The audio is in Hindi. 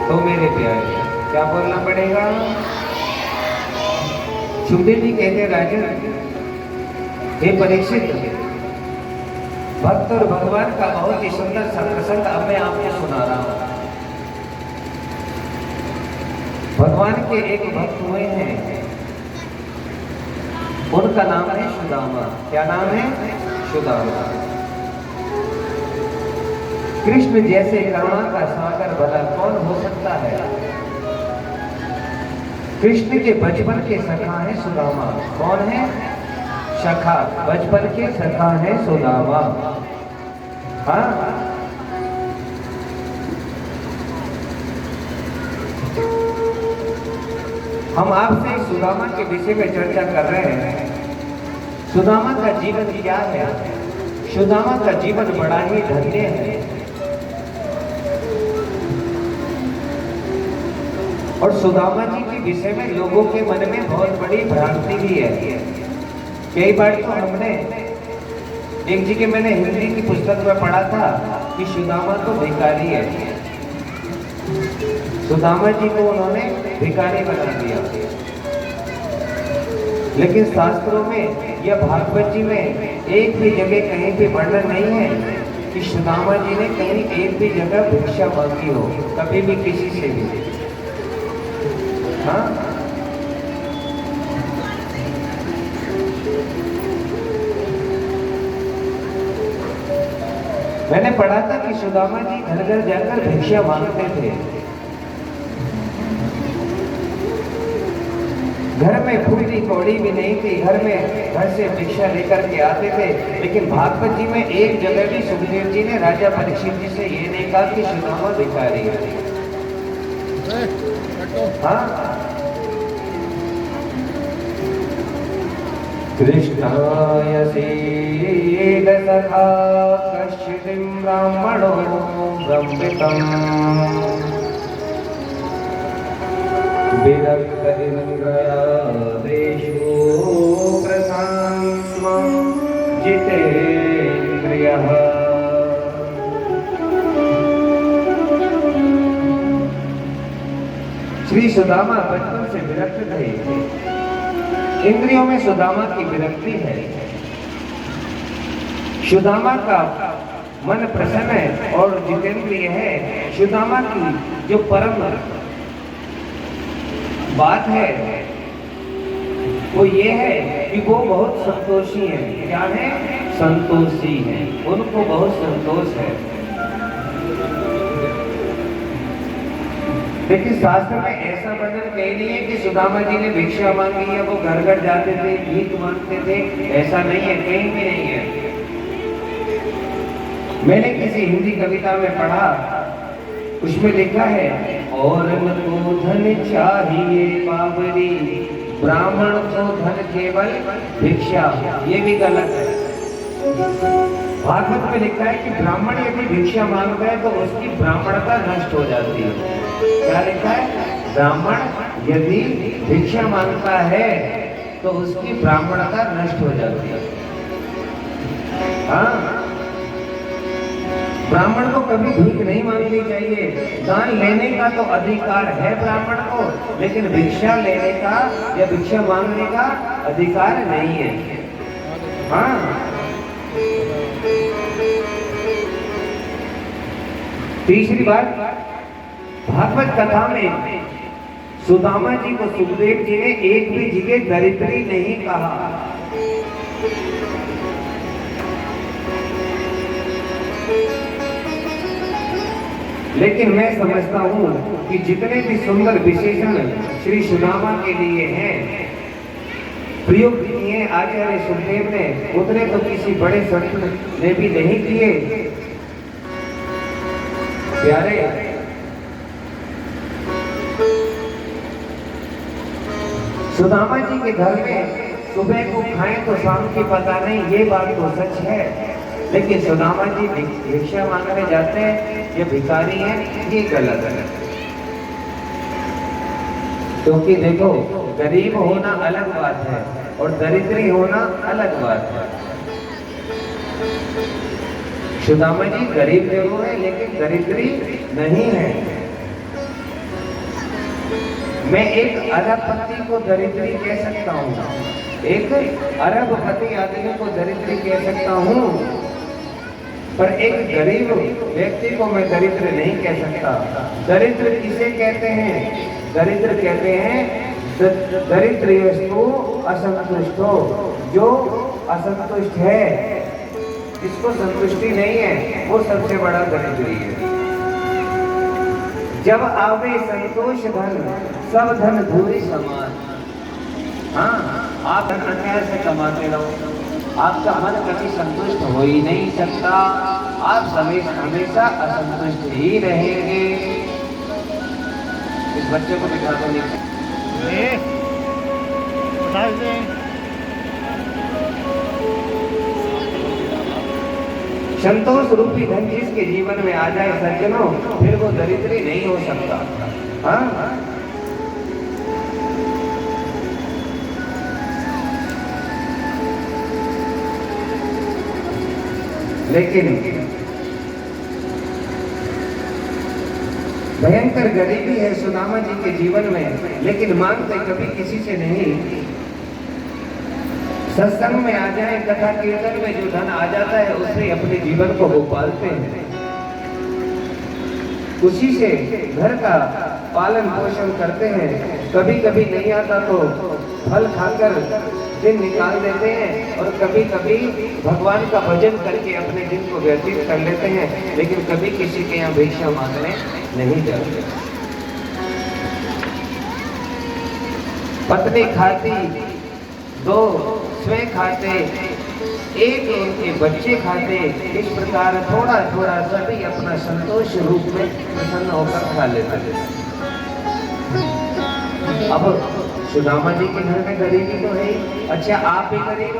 तो मेरे प्यारे क्या बोलना पड़ेगा? सुखदेव जी कहते राजन, हे परीक्षित, भक्त और भगवान का बहुत ही सुंदर सा प्रसंग अब मैं आपको सुना रहा हूं। भगवान के एक भक्त हुए हैं, उनका नाम है सुदामा। क्या नाम है? सुदामा। कृष्ण जैसे करुणा का सागर भला कौन हो सकता है? कृष्ण के बचपन के सखा है सुदामा। कौन है? सखा, बचपन के सखा है सुदामा। हाँ, हम आपसे सुदामा के विषय में चर्चा कर रहे हैं। सुदामा का जीवन क्या है? सुदामा का जीवन बड़ा ही धन्य है। और सुदामा जी के विषय में लोगों के मन में बहुत बड़ी भ्रांति भी है। कई बार तो हमने एक जगह मैंने हिंदी की पुस्तक में पढ़ा था कि सुदामा तो भिखारी है। सुदामा जी को उन्होंने भिखारी बना दिया। लेकिन शास्त्रों में या भागवत जी में एक भी जगह कहीं भी वर्णन नहीं है कि सुदामा जी ने कहीं एक भी जगह भिक्षा मांगी हो, कभी भी किसी से भी। हाँ, मैंने पढ़ा था कि सुदामा जी घर घर जाकर भिक्षा मांगते थे। घर में फूटी कौड़ी भी नहीं थी, घर से भिक्षा लेकर के आते थे। लेकिन भागवत जी में एक जगह भी सुखदेव जी ने राजा परीक्षित जी से ये नहीं कहा कि सुदामा भिखारी है। हाँ, कृष्णाय सीद सखा कश्चिदिं ब्राह्मणो ब्रह्मितम् विरक्त इंद्रियादेषु प्रशान्तं जितेन्द्रियः। श्री सुदामा बचपन से विरक्त थे। इंद्रियों में सुदामा की विरक्ति है। सुदामा का मन प्रसन्न है और जितेंद्रिय है। सुदामा की जो परम बात है वो ये है कि वो बहुत संतोषी है। क्या है? संतोषी है। उनको बहुत संतोष है। लेकिन शास्त्र में ऐसा वर्णन कहीं नहीं है कि सुदामा जी ने भिक्षा मांगी है, वो घर घर जाते थे, भीख मांगते थे। ऐसा नहीं है, कहीं भी नहीं है। मैंने किसी हिंदी कविता में पढ़ा, उसमें लिखा है, और को धन चाहिए बाबरी, ब्राह्मण को धन केवल भिक्षा। ये भी गलत है। भागवत में लिखा है कि ब्राह्मण यदि भिक्षा मांगता है तो उसकी ब्राह्मणता नष्ट हो जाती है। क्या लिखा है? ब्राह्मण यदि भिक्षा मांगता है तो उसकी ब्राह्मणता नष्ट हो जाती है। हाँ, ब्राह्मण को कभी भीख नहीं मांगनी चाहिए। दान लेने का तो अधिकार है ब्राह्मण को, लेकिन भिक्षा लेने का या भिक्षा मांगने का अधिकार नहीं है। हाँ, तीसरी बात, भागवत कथा में सुदामा जी को सुखदेव जी ने एक भी जगह दरिद्री नहीं कहा। लेकिन मैं समझता हूं कि जितने भी सुंदर विशेषण श्री सुदामा के लिए हैं, प्रयोग किए आचार्य सुखदेव ने, उतने तो किसी बड़े संत ने भी नहीं किए। प्यारे, सुदामा जी के घर में सुबह को खाएं तो शाम की पता नहीं, ये बात तो सच है। लेकिन सुदामा जी भिक्षा मांगने जाते हैं, ये भिखारी हैं, ये गलत है। क्योंकि देखो, गरीब होना अलग बात है और दरिद्री होना अलग बात है। सुदामा जी गरीब जरूर है लेकिन दरिद्री नहीं है। मैं एक अरबपति को दरिद्री कह सकता हूँ, एक अरबपति आदमी को दरिद्री कह सकता हूँ, पर एक गरीब व्यक्ति को मैं दरिद्र नहीं कह सकता। दरिद्र किसे कहते हैं? दरिद्र कहते हैं दरिद्रयस्तु असंतुष्टो, जो असंतुष्ट है, जिसको संतुष्टि नहीं है, वो सबसे बड़ा दरिद्री है। जब आवे संतोष धन, सब धन धूरी समान। हाँ, आप धन अन्याय से कमाते रहो, आपका मन कभी संतुष्ट हो ही नहीं सकता, आप हमेशा असंतुष्ट ही रहेंगे। इस बच्चे को दिखा दो, नहीं संतोष रूपी धन जिसके जीवन में आ जाए सज्जनों, फिर वो दरिद्री नहीं हो सकता। हाँ, लेकिन भयंकर गरीबी है सुदामा जी के जीवन में, लेकिन मांगते कभी किसी से नहीं। सत्संग में आ जाए, कथा कीर्तन में जो धन आ जाता है, उससे अपने जीवन को वो पालते हैं, उसी से घर का पालन पोषण करते हैं। कभी कभी नहीं आता तो फल खाकर दिन निकाल देते हैं, और कभी कभी भगवान का भजन करके अपने दिन को व्यतीत कर लेते हैं, लेकिन कभी किसी के यहाँ भिक्षा मांगने नहीं जाते। पत्नी खाती, दो स्वयं खाते, एक उनके बच्चे खाते, इस प्रकार थोड़ा थोड़ा सभी अपना संतोष रूप में प्रसन्न होकर खा लेते थे। अब सुदामा जी के घर में गरीबी तो है। अच्छा, आप भी गरीब